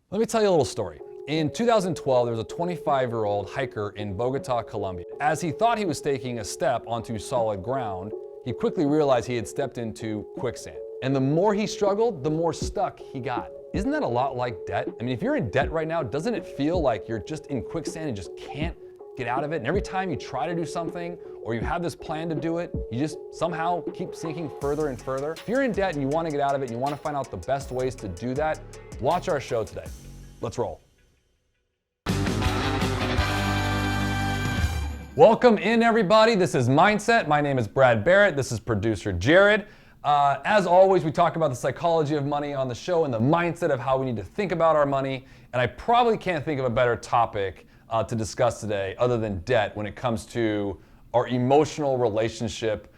Let me tell you a little story. In 2012, there was a 25-year-old hiker in Bogota, Colombia. As he thought he was taking a step onto solid ground, he quickly realized he had stepped into quicksand. And the more he struggled, the more stuck he got. Isn't that a lot like debt? I mean, if you're in debt right now, doesn't it feel like you're just in quicksand and just can't get out of it? And every time you try to do something or you have this plan to do it, you just somehow keep sinking further and further. If you're in debt and you want to get out of it and you want to find out the best ways to do that, watch our show today. Let's roll. Welcome in, everybody. This is Mindset. My name is Brad Barrett. This is producer Jared. As always, we talk about the psychology of money on the show and the mindset of how we need to think about our money. And I probably can't think of a better topic to discuss today other than debt when it comes to our emotional relationship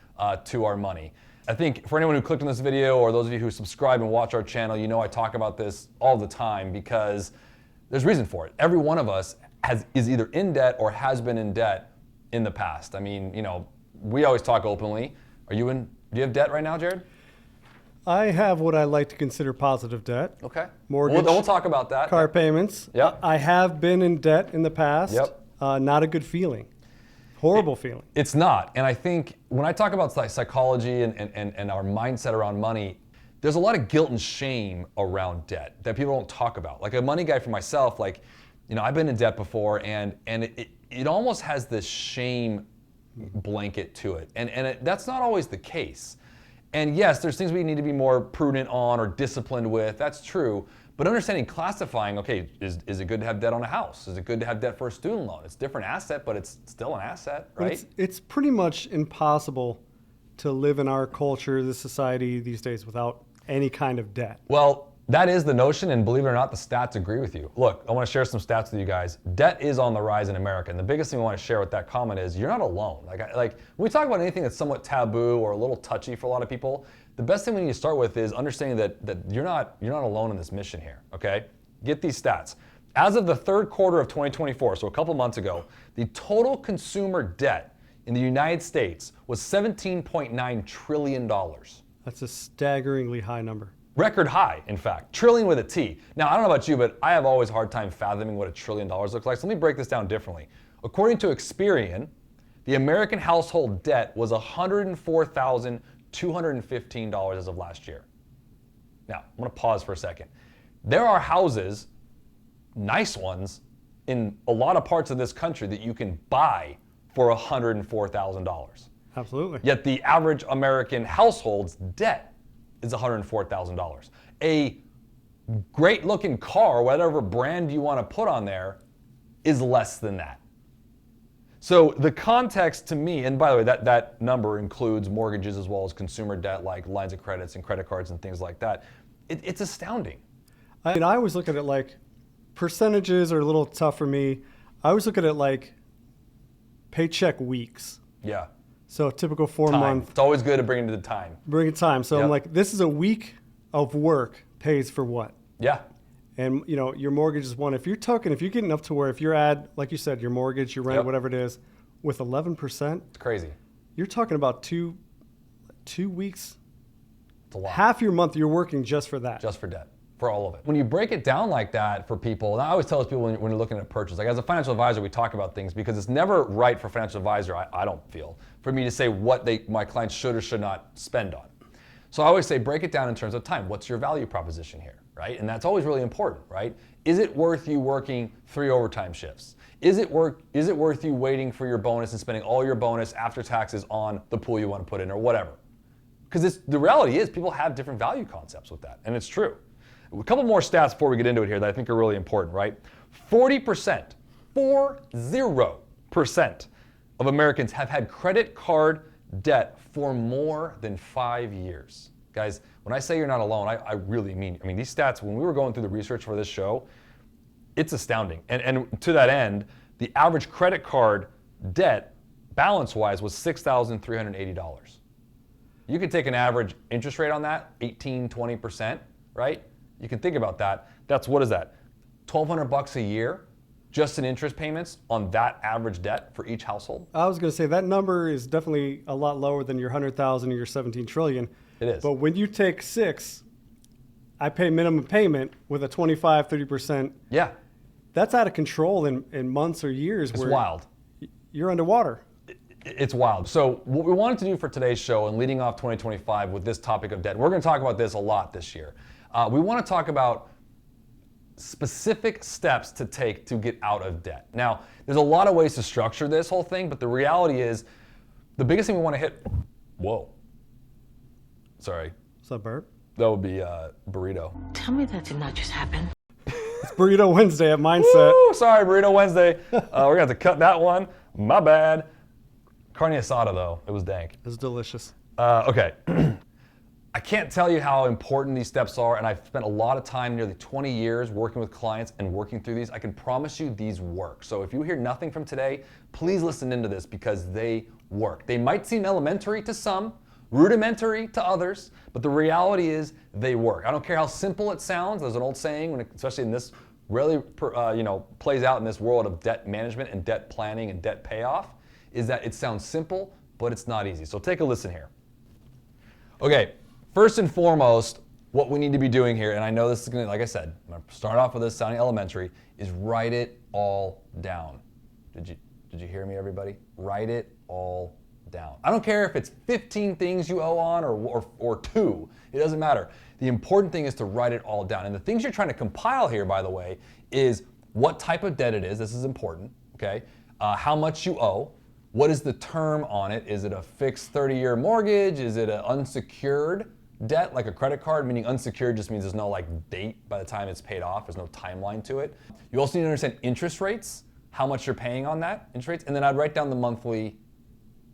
to our money. I think for anyone who clicked on this video or those of you who subscribe and watch our channel, you know I talk about this all the time because there's reason for it. Every one of us is either in debt or has been in debt in the past. I mean, you know, we always talk openly. Do you have debt right now, Jared? I have what I like to consider positive debt. Okay. Mortgage. We'll talk about that. Car payments. Yep. I have been in debt in the past. Yep. Not a good feeling. Horrible feeling. It's not. And I think when I talk about psychology and our mindset around money, there's a lot of guilt and shame around debt that people don't talk about. Like a money guy for myself, like, you know, I've been in debt before and it almost has this shame blanket to it. And that's not always the case. And yes, there's things we need to be more prudent on or disciplined with. That's true. But understanding, classifying, okay, is it good to have debt on a house? Is it good to have debt for a student loan? It's a different asset, but it's still an asset, right? It's pretty much impossible to live in our culture, this society these days without any kind of debt. Well, that is the notion, and believe it or not, the stats agree with you. Look, I want to share some stats with you guys. Debt is on the rise in America, and the biggest thing we want to share with that comment is you're not alone. Like when we talk about anything that's somewhat taboo or a little touchy for a lot of people, the best thing we need to start with is understanding that you're not alone in this mission here, okay? Get these stats. As of the third quarter of 2024, so a couple months ago, the total consumer debt in the United States was $17.9 trillion. That's a staggeringly high number. Record high, in fact, trillion with a T. Now, I don't know about you, but I have always a hard time fathoming what $1 trillion looks like. So let me break this down differently. According to Experian, the American household debt was $104,215 as of last year. Now, I'm going to pause for a second. There are houses, nice ones, in a lot of parts of this country that you can buy for $104,000. Absolutely. Yet the average American household's debt is $104,000. A great looking car, whatever brand you want to put on there, is less than that. So the context to me, and by the way, that number includes mortgages as well as consumer debt like lines of credits and credit cards and things like that. It's astounding. I mean, I always look at it like percentages are a little tough for me. I always look at it like paycheck weeks. Yeah. So a typical 4-month. It's always good to bring it to the time. Bring it time. So Yep. I'm like, this is a week of work pays for what? Yeah. And you know, your mortgage is one. If you're getting up to where if you're at, like you said, your mortgage, your rent, Yep. whatever it is, with 11%, It's crazy. you're talking about two weeks. It's a lot. Half your month you're working just for that. Just for debt, for all of it. When you break it down like that for people, and I always tell people when you're looking at purchase, like as a financial advisor, we talk about things because it's never right for a financial advisor, I don't feel, for me to say what my clients should or should not spend on. So I always say break it down in terms of time. What's your value proposition here, right? And that's always really important, right? Is it worth you working 3 overtime shifts? Is it worth you waiting for your bonus and spending all your bonus after taxes on the pool you want to put in or whatever? Because the reality is people have different value concepts with that, and it's true. A couple more stats before we get into it here that I think are really important, right? 40% of Americans have had credit card debt for more than 5 years. Guys, when I say you're not alone, I really mean, these stats, when we were going through the research for this show, it's astounding. And to that end, the average credit card debt balance-wise was $6,380. You could take an average interest rate on that, 18, 20%, right? You can think about that. What is that? $1,200 a year just in interest payments on that average debt for each household? I was going to say that number is definitely a lot lower than your 100,000 or your 17 trillion. It is. But when you take 6 I pay minimum payment with a 25, 30%. Yeah, That's out of control in months or years. it's where wild. You're underwater. It's wild. So what we wanted to do for today's show and leading off 2025 with this topic of debt, we're going to talk about this a lot this year. We want to talk about specific steps to take to get out of debt. Now, there's a lot of ways to structure this whole thing, but the reality is the biggest thing we want to hit, whoa, sorry, What's up, Bert? that would be burrito. Tell me that did not just happen. It's Burrito Wednesday at Mindset. Woo, sorry, burrito Wednesday. We're going to have to cut that one. My bad. Carne asada though, it was dank. It's delicious. Okay. I can't tell you how important these steps are, and I've spent a lot of time, nearly 20 years, working with clients and working through these. I can promise you these work. So if you hear nothing from today, please listen into this because they work. They might seem elementary to some, rudimentary to others, but the reality is they work. I don't care how simple it sounds. There's an old saying, especially in this, really plays out in this world of debt management and debt planning and debt payoff, is that it sounds simple, but it's not easy. So take a listen here. Okay. First and foremost, what we need to be doing here, and I know this is going to, like I said, I'm going to start off with this sounding elementary, is write it all down. Did you hear me, everybody? Write it all down. I don't care if it's 15 things you owe on or 2. It doesn't matter. The important thing is to write it all down. And the things you're trying to compile here, by the way, is what type of debt it is. This is important, okay? How much you owe. What is the term on it? Is it a fixed 30-year mortgage? Is it an unsecured debt, like a credit card? Meaning unsecured just means there's no date by the time it's paid off. There's no timeline to it. You also need to understand interest rates, how much you're paying on that, interest rates, and then I'd write down the monthly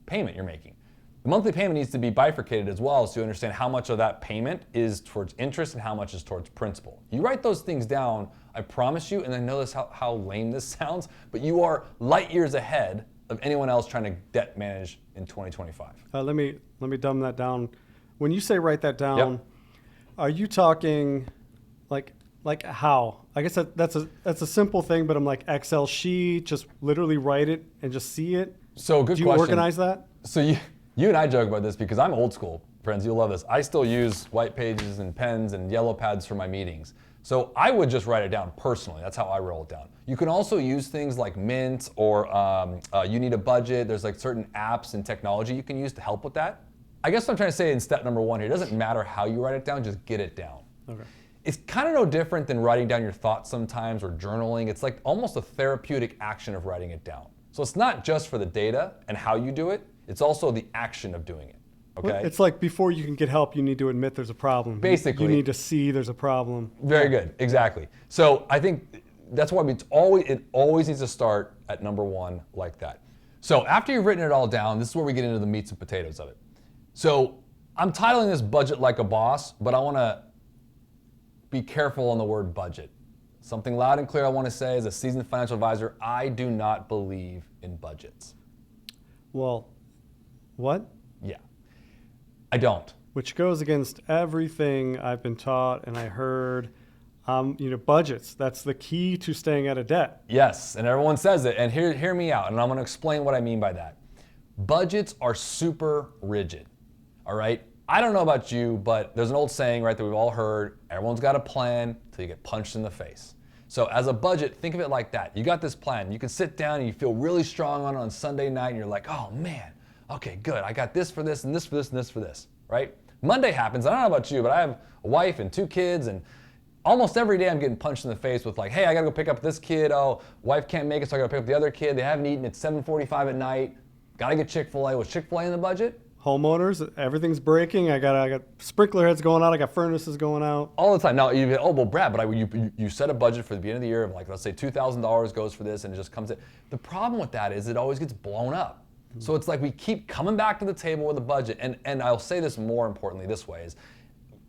payment you're making. The monthly payment needs to be bifurcated as well, so you understand how much of that payment is towards interest and how much is towards principal. You write those things down, I promise you, and I know this how lame this sounds, but you are light years ahead of anyone else trying to debt manage in 2025. Let me dumb that down. When you say write that down, Yep. Are you talking like how? I guess that's a simple thing, but I'm like Excel sheet, just literally write it and just see it. So good Do you question. organize that? So you and I joke about this because I'm old school, friends. You'll love this. I still use white pages and pens and yellow pads for my meetings. So I would just write it down personally. That's how I roll it down. You can also use things like Mint or You Need a Budget. There's certain apps and technology you can use to help with that. I guess what I'm trying to say in step number 1 here, it doesn't matter how you write it down, just get it down. Okay. It's kind of no different than writing down your thoughts sometimes or journaling. It's like almost a therapeutic action of writing it down. So it's not just for the data and how you do it, it's also the action of doing it. Okay? It's like before you can get help, you need to admit there's a problem. Basically. You need to see there's a problem. Very good, exactly. So I think that's why it always needs to start at number 1 like that. So after you've written it all down, this is where we get into the meats and potatoes of it. So I'm titling this Budget Like a Boss, but I want to be careful on the word budget. Something loud and clear I want to say as a seasoned financial advisor, I do not believe in budgets. Well, what? Yeah, I don't. Which goes against everything I've been taught and I heard. Budgets, that's the key to staying out of debt. Yes, and everyone says it, and hear me out, and I'm going to explain what I mean by that. Budgets are super rigid, all right? I don't know about you, but there's an old saying, right, that we've all heard, everyone's got a plan till you get punched in the face. So as a budget, think of it like that. You got this plan. You can sit down and you feel really strong on Sunday night, and you're like, oh man, okay, good. I got this for this, and this for this, and this for this, right? Monday happens. I don't know about you, but I have a wife and 2 kids, and almost every day I'm getting punched in the face with hey, I gotta go pick up this kid. Oh, wife can't make it, so I gotta pick up the other kid. They haven't eaten. It's 7:45 at night. Gotta get Chick-fil-A. Was Chick-fil-A in the budget? Homeowners, everything's breaking. I got sprinkler heads going out. I got furnaces going out. All the time. Now, well, Brad, but you set a budget for the beginning of the year of let's say $2,000 goes for this, and it just comes in. The problem with that is it always gets blown up. So it's we keep coming back to the table with a budget, and I'll say this more importantly this way is,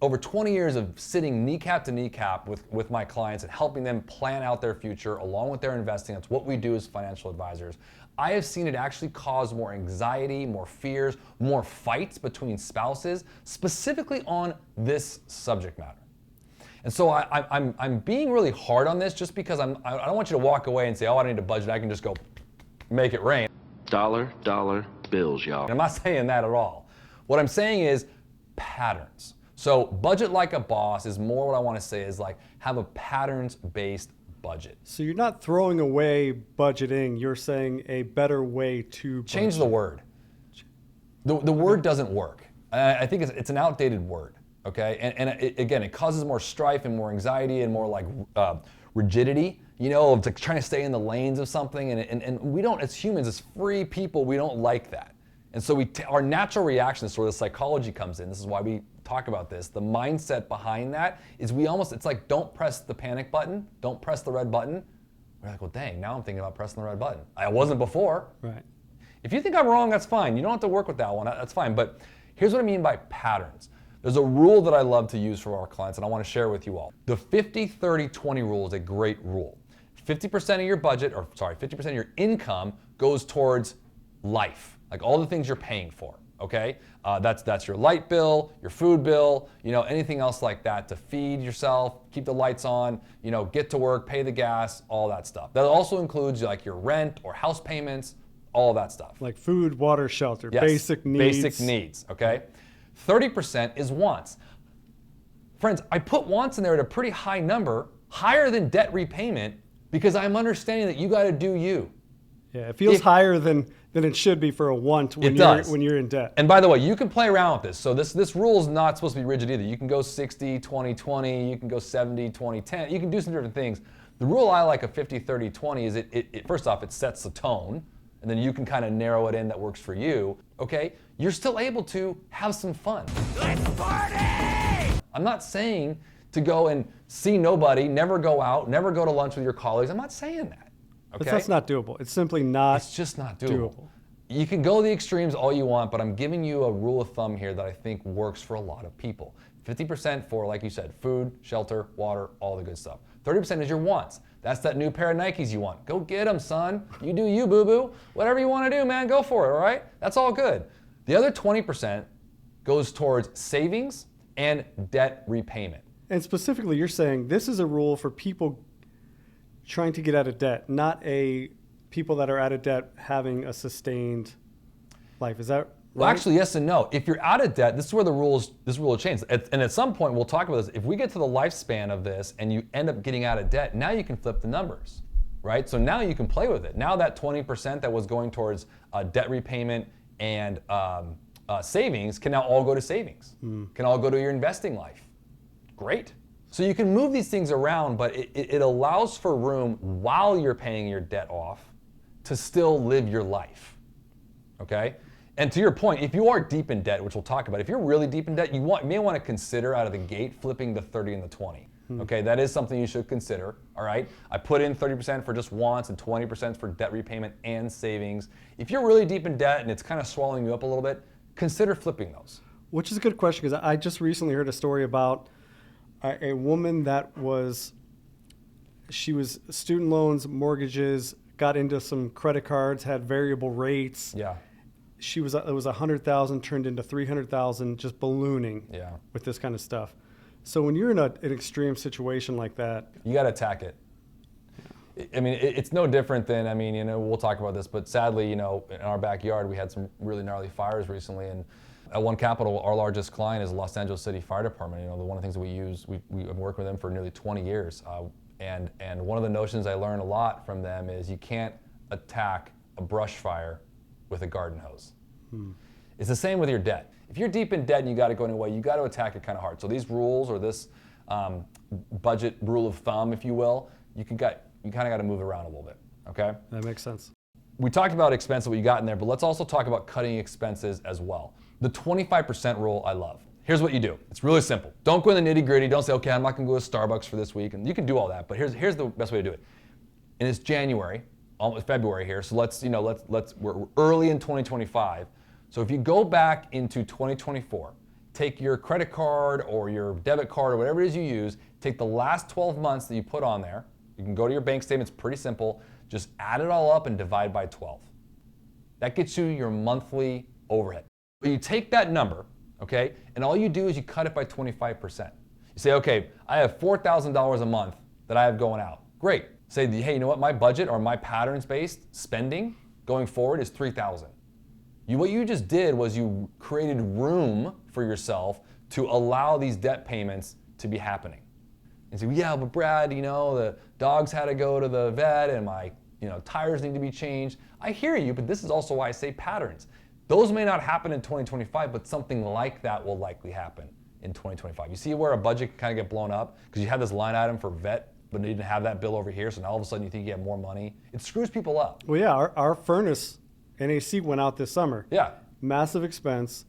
over 20 years of sitting kneecap to kneecap with my clients and helping them plan out their future along with their investing, that's what we do as financial advisors, I have seen it actually cause more anxiety, more fears, more fights between spouses, specifically on this subject matter. And so I'm being really hard on this just because I don't want you to walk away and say, oh, I need a budget. I can just go make it rain. Dollar bills, y'all. And I'm not saying that at all. What I'm saying is patterns. So budget like a boss is more what I want to say is like have a patterns-based budget. So you're not throwing away budgeting. You're saying a better way to budget. Change the word. The word doesn't work. I think it's an outdated word, okay? And again, it causes more strife and more anxiety and more like rigidity, you know, of like trying to stay in the lanes of something. And we don't, as humans, as free people, we don't like that. And so our natural reaction is where the psychology comes in. This is why we talk about this. The mindset behind that is it's like don't press the panic button, don't press the red button. We're like, well, dang, now I'm thinking about pressing the red button. I wasn't before. Right. If you think I'm wrong, that's fine. You don't have to work with that one, that's fine. But here's what I mean by patterns. There's a rule that I love to use for our clients, and I want to share with you all. The 50-30-20 rule is a great rule. 50% of your budget, 50% of your income goes towards life. Like all the things you're paying for, okay? That's your light bill, your food bill, you know, anything else like that to feed yourself, keep the lights on, you know, get to work, pay the gas, all that stuff. That also includes like your rent or house payments, all that stuff. Like food, water, shelter, Yes, basic needs. Basic needs, okay? 30% is wants. Friends, I put wants in there at a pretty high number, higher than debt repayment, because I'm understanding that you got to do you. Yeah, it feels higher than it should be for a want when you're in debt. And by the way, you can play around with this. So this rule is not supposed to be rigid either. You can go 60, 20, 20, you can go 70, 20, 10. You can do some different things. The rule I like of 50, 30, 20 is it first off, it sets the tone, and then you can kind of narrow it in that works for you, okay? You're still able to have some fun. Let's party! I'm not saying to go and see nobody, never go out, never go to lunch with your colleagues. I'm not saying that. Okay? But that's not doable. It's simply not It's just not doable. You can go the extremes all you want, but I'm giving you a rule of thumb here that I think works for a lot of people. 50% for, like you said, food, shelter, water, all the good stuff. 30% is your wants. That's that new pair of Nikes you want. Go get them, son. You do you, boo-boo. Whatever you want to do, man, go for it, all right? That's all good. The other 20% goes towards savings and debt repayment. And specifically, you're saying this is a rule for people trying to get out of debt, not people that are out of debt having a sustained life. Is that right? Well, actually, yes and no. If you're out of debt, this is where this rule will change. And at some point, we'll talk about this. If we get to the lifespan of this and you end up getting out of debt, now you can flip the numbers, right? So now you can play with it. Now that 20% that was going towards debt repayment and savings can now all go to savings, can all go to your investing life. Great. So you can move these things around, but it allows for room while you're paying your debt off to still live your life, okay? And to your point, if you are deep in debt, which we'll talk about, if you're really deep in debt, you may want to consider out of the gate flipping the 30 and the 20. Okay, that is something you should consider, all right? I put in 30% for just wants and 20% for debt repayment and savings. If you're really deep in debt and it's kind of swallowing you up a little bit, consider flipping those. Which is a good question, because I just recently heard a story about a woman that was student loans, mortgages, got into some credit cards, had variable rates. Yeah. It was 100,000 turned into 300,000, just ballooning. Yeah. With this kind of stuff. So when you're in an extreme situation like that, you got to attack it. I mean, it's no different than, I mean, you know, we'll talk about this, but sadly, you know, in our backyard, we had some really gnarly fires recently, and at One Capital, our largest client is the Los Angeles City Fire Department. You know, one of the things that we use, we've worked with them for nearly 20 years. And one of the notions I learned a lot from them is you can't attack a brush fire with a garden hose. It's the same with your debt. If you're deep in debt and you got it going away, you got to attack it kind of hard. So these rules, or this budget rule of thumb, if you will, you kind of got to move around a little bit, okay? That makes sense. We talked about expenses, what you got in there, but let's also talk about cutting expenses as well. The 25% rule I love. Here's what you do. It's really simple. Don't go in the nitty gritty. Don't say, okay, I'm not gonna go to Starbucks for this week. And you can do all that, but here's the best way to do it. And it's January, almost February here, so we're early in 2025. So if you go back into 2024, take your credit card or your debit card or whatever it is you use, take the last 12 months that you put on there. You can go to your bank statement, it's pretty simple. Just add it all up and divide by 12. That gets you your monthly overhead. But you take that number, okay, and all you do is you cut it by 25%. You say, okay, I have $4,000 a month that I have going out. Great. Say, hey, you know what, my budget or my patterns-based spending going forward is $3,000. What you just did was you created room for yourself to allow these debt payments to be happening. And say, yeah, but Brad, the dogs had to go to the vet and my tires need to be changed. I hear you, but this is also why I say patterns. Those may not happen in 2025, but something like that will likely happen in 2025. You see where a budget kind of get blown up because you had this line item for vet, but you didn't have that bill over here, so now all of a sudden you think you have more money. It screws people up. Well, yeah, our furnace and AC went out this summer. Yeah. Massive expense.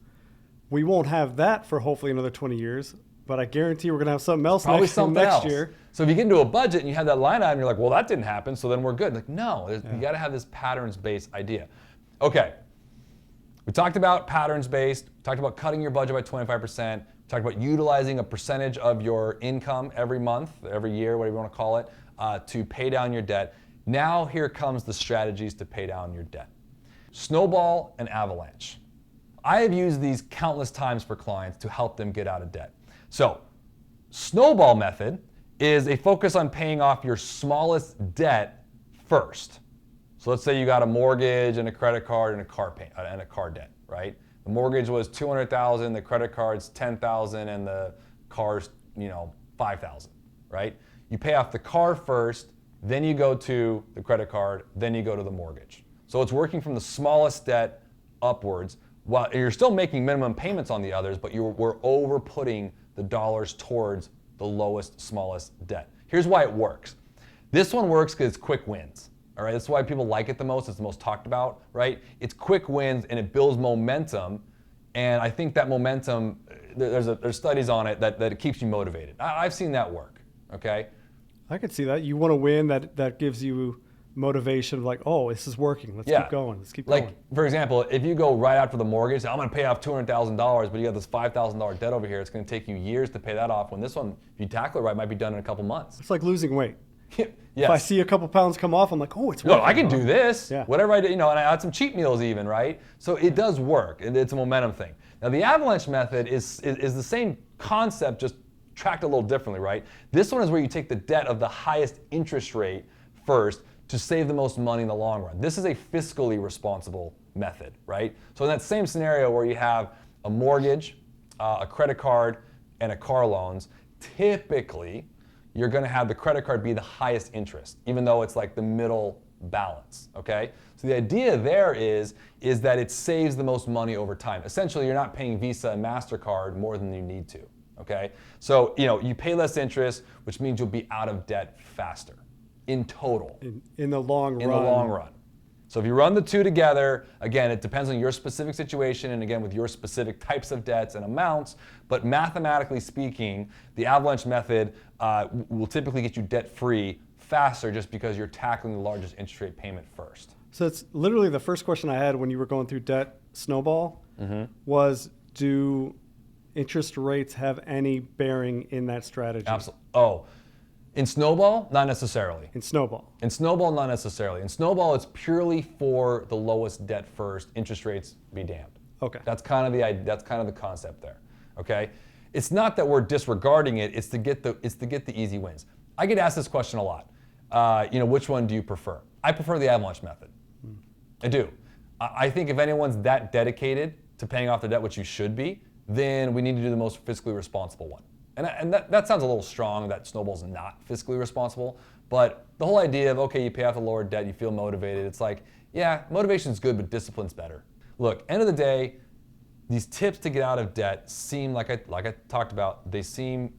We won't have that for hopefully another 20 years, but I guarantee we're going to have something else next year. So if you get into a budget and you have that line item, you're like, well, that didn't happen, so then we're good. Like, no, you got to have this patterns-based idea. Okay, we talked about patterns-based, talked about cutting your budget by 25%, talked about utilizing a percentage of your income every month, every year, whatever you want to call it, to pay down your debt. Now here comes the strategies to pay down your debt. Snowball and avalanche. I have used these countless times for clients to help them get out of debt. So, snowball method is a focus on paying off your smallest debt first. So let's say you got a mortgage and a credit card and a car debt, right? The mortgage was $200,000, the credit card's $10,000, and the car's $5,000, right? You pay off the car first, then you go to the credit card, then you go to the mortgage. So it's working from the smallest debt upwards. While you're still making minimum payments on the others, but we're over putting the dollars towards the lowest, smallest debt. Here's why it works. This one works because it's quick wins. All right, that's why people like it the most. It's the most talked about, right? It's quick wins and it builds momentum. And I think that momentum, there's studies on it that it keeps you motivated. I've seen that work, okay? I could see that. You want to win, that gives you motivation of like, oh, this is working. Let's keep going. Let's keep going. Like, for example, if you go right after the mortgage, I'm going to pay off $200,000, but you got this $5,000 debt over here. It's going to take you years to pay that off. When this one, if you tackle it right, might be done in a couple months. It's like losing weight. Yes. If I see a couple pounds come off, I'm like, oh, it's working. No, I can do this. Yeah. Whatever I do, and I had some cheat meals even, right? So it does work. It's a momentum thing. Now the avalanche method is the same concept, just tracked a little differently, right? This one is where you take the debt of the highest interest rate first to save the most money in the long run. This is a fiscally responsible method, right? So in that same scenario where you have a mortgage, a credit card, and a car loans, typically you're gonna have the credit card be the highest interest, even though it's like the middle balance, okay? So the idea there is that it saves the most money over time. Essentially, you're not paying Visa and MasterCard more than you need to, okay? So, you pay less interest, which means you'll be out of debt faster in total. In the long run. In the long run. So if you run the two together, again, it depends on your specific situation and again with your specific types of debts and amounts, but mathematically speaking, the avalanche method will typically get you debt-free faster just because you're tackling the largest interest rate payment first. So it's literally the first question I had when you were going through debt snowball was, do interest rates have any bearing in that strategy? Absolutely. Oh, in snowball, not necessarily. In snowball? In snowball, not necessarily. In snowball, it's purely for the lowest debt first, interest rates be damned. Okay. That's kind of the concept there. Okay? It's not that we're disregarding it, it's to get the easy wins. I get asked this question a lot. Which one do you prefer? I prefer the avalanche method. I do. I think if anyone's that dedicated to paying off the debt, which you should be, then we need to do the most fiscally responsible one. And that sounds a little strong, that snowball's not fiscally responsible, but the whole idea of, okay, you pay off the lower debt, you feel motivated, it's like, yeah, motivation's good, but discipline's better. Look, end of the day, these tips to get out of debt seem, like I talked about, they seem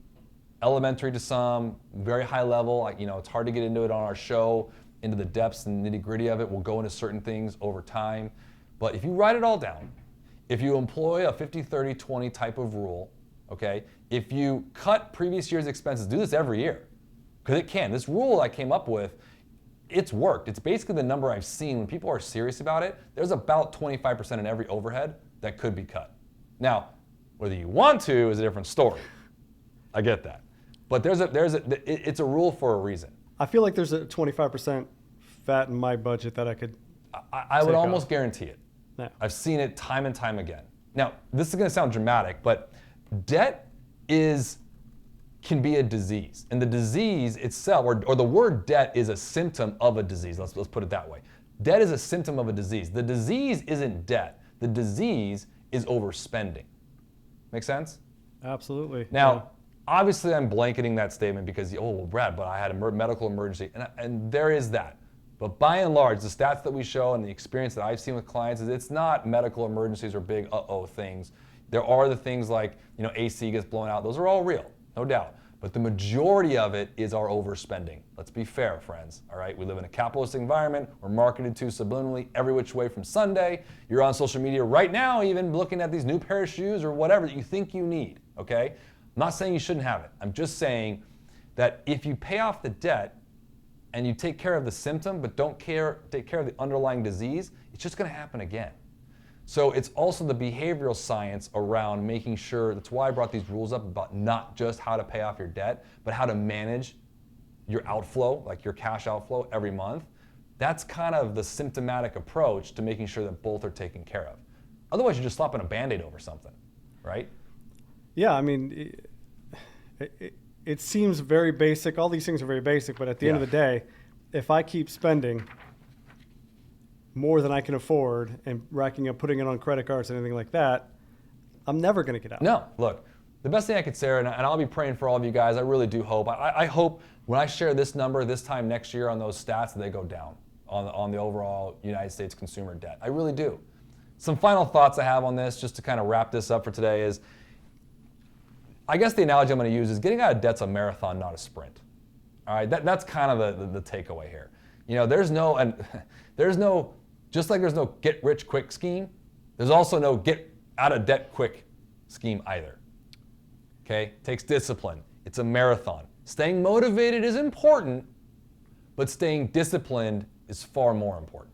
elementary to some, very high level. It's hard to get into it on our show, into the depths and nitty gritty of it. We'll go into certain things over time. But if you write it all down, if you employ a 50-30-20 type of rule, okay, if you cut previous year's expenses, do this every year, because it can. This rule I came up with, it's worked. It's basically the number I've seen when people are serious about it. There's about 25% in every overhead that could be cut. Now, whether you want to is a different story. I get that. But it's a rule for a reason. I feel like there's a 25% fat in my budget that I could I would almost guarantee it. Yeah. I've seen it time and time again. Now, this is going to sound dramatic, but debt can be a disease. And the disease itself, or the word debt is a symptom of a disease. Let's put it that way. Debt is a symptom of a disease. The disease isn't debt. The disease is overspending. Make sense? Absolutely. Now, obviously, I'm blanketing that statement because, oh, well, Brad, but I had a medical emergency, and there is that. But by and large, the stats that we show and the experience that I've seen with clients is it's not medical emergencies or big uh-oh things. There are the things like, AC gets blown out. Those are all real, no doubt. But the majority of it is our overspending. Let's be fair, friends, all right? We live in a capitalistic environment. We're marketed to subliminally every which way from Sunday. You're on social media right now even looking at these new pair of shoes or whatever that you think you need, okay? I'm not saying you shouldn't have it. I'm just saying that if you pay off the debt and you take care of the symptom but don't take care of the underlying disease, it's just going to happen again. So it's also the behavioral science around making sure, that's why I brought these rules up about not just how to pay off your debt, but how to manage your outflow, like your cash outflow every month. That's kind of the symptomatic approach to making sure that both are taken care of. Otherwise, you're just slapping a Band-Aid over something, right? Yeah, I mean, it seems very basic. All these things are very basic, but at the end of the day, if I keep spending more than I can afford and racking up, putting it on credit cards and anything like that, I'm never going to get out. No, look, the best thing I could say, and I'll be praying for all of you guys, I really do hope. I hope when I share this number this time next year on those stats, that they go down on the overall United States consumer debt. I really do. Some final thoughts I have on this, just to kind of wrap this up for today, is I guess the analogy I'm going to use is getting out of debt's a marathon, not a sprint. All right, that's kind of the takeaway here. There's no, just like there's no get rich quick scheme, there's also no get out of debt quick scheme either. Okay, takes discipline. It's a marathon. Staying motivated is important, but staying disciplined is far more important.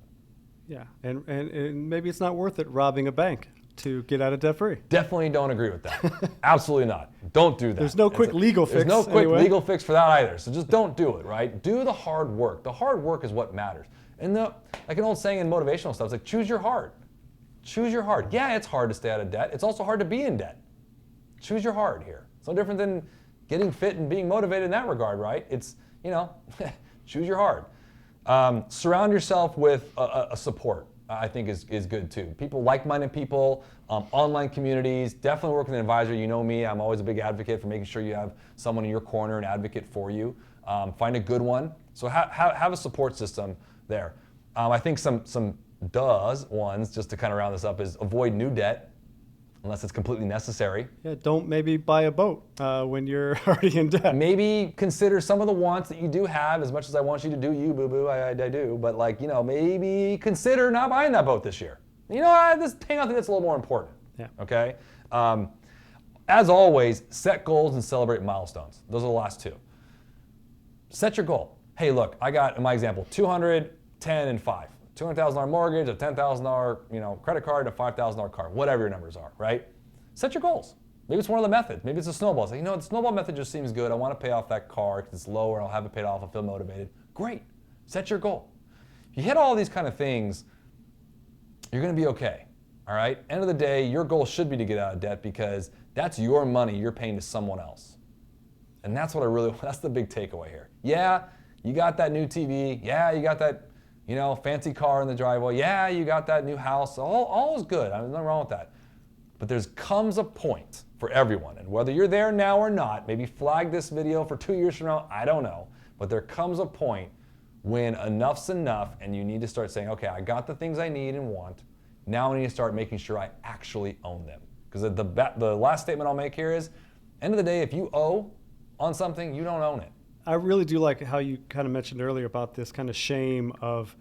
Yeah, and maybe it's not worth it robbing a bank to get out of debt free. Definitely don't agree with that. Absolutely not. Don't do that. There's no quick legal fix. There's no quick legal fix for that either. So just don't do it, right? Do the hard work. The hard work is what matters. And like an old saying in motivational stuff, it's like choose your hard. Choose your hard. Yeah, it's hard to stay out of debt. It's also hard to be in debt. Choose your hard here. It's no different than getting fit and being motivated in that regard, right? It's, choose your hard. Surround yourself with a support. I think is good too. People, like-minded people, online communities, definitely work with an advisor. You know me, I'm always a big advocate for making sure you have someone in your corner, an advocate for you. Find a good one. So have a support system there. I think some ones, just to kind of round this up, is avoid new debt unless it's completely necessary. Yeah, don't maybe buy a boat when you're already in debt. Maybe consider some of the wants that you do have, as much as I want you to do you, boo-boo, I do, but maybe consider not buying that boat this year. This paying off the debt's a little more important. Yeah. Okay? As always, set goals and celebrate milestones. Those are the last two. Set your goal. Hey, look, I got, in my example, 200, 10, and 5. $200,000 mortgage, a $10,000 credit card, a $5,000 car, whatever your numbers are, right? Set your goals. Maybe it's one of the methods. Maybe it's a snowball. It's like, the snowball method just seems good. I want to pay off that car because it's lower and I'll have it paid off. I'll feel motivated. Great. Set your goal. If you hit all these kind of things, you're going to be okay, all right? End of the day, your goal should be to get out of debt because that's your money you're paying to someone else. And that's that's the big takeaway here. Yeah, you got that new TV. Yeah, you got that fancy car in the driveway. Yeah, you got that new house. All is good. There's nothing wrong with that. But there comes a point for everyone, and whether you're there now or not, maybe flag this video for 2 years from now, I don't know. But there comes a point when enough's enough, and you need to start saying, okay, I got the things I need and want. Now I need to start making sure I actually own them. Because the last statement I'll make here is, end of the day, if you owe on something, you don't own it. I really do like how you kind of mentioned earlier about this kind of shame of,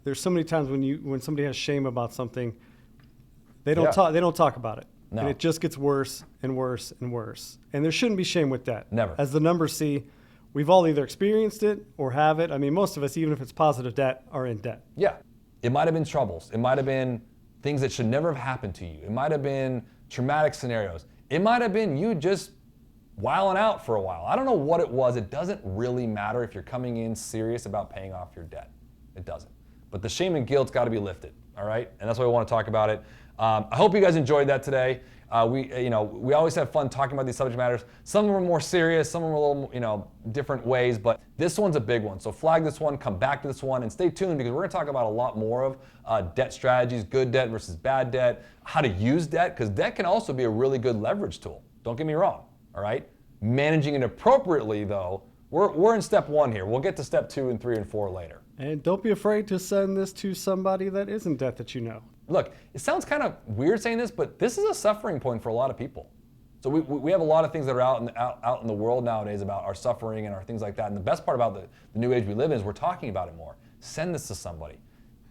there's so many times when somebody has shame about something, they don't talk about it. No. And it just gets worse and worse and worse. And there shouldn't be shame with debt. Never. As the numbers see, we've all either experienced it or have it. I mean, most of us, even if it's positive debt, are in debt. Yeah. It might have been troubles. It might have been things that should never have happened to you. It might have been traumatic scenarios. It might have been you just wilding out for a while. I don't know what it was. It doesn't really matter if you're coming in serious about paying off your debt. It doesn't. But the shame and guilt's got to be lifted, all right? And that's why we want to talk about it. I hope you guys enjoyed that today. We always have fun talking about these subject matters. Some of them are more serious, some of them are a little, different ways, but this one's a big one. So flag this one, come back to this one, and stay tuned because we're going to talk about a lot more of debt strategies, good debt versus bad debt, how to use debt, because debt can also be a really good leverage tool. Don't get me wrong, all right? Managing it appropriately, though, we're in step 1 here. We'll get to step 2 and 3 and 4 later. And don't be afraid to send this to somebody that is in debt that you know. Look, it sounds kind of weird saying this, but this is a suffering point for a lot of people. So we have a lot of things that are out in the world nowadays about our suffering and our things like that. And the best part about the new age we live in is we're talking about it more. Send this to somebody.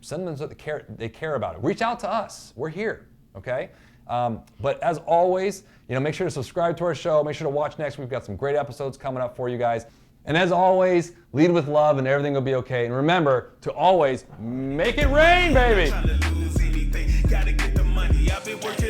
Send them so they care about it. Reach out to us. We're here, okay? But as always, make sure to subscribe to our show. Make sure to watch next. We've got some great episodes coming up for you guys. And as always, lead with love and everything will be okay. And remember to always make it rain, baby. Gotta get the money. I've been working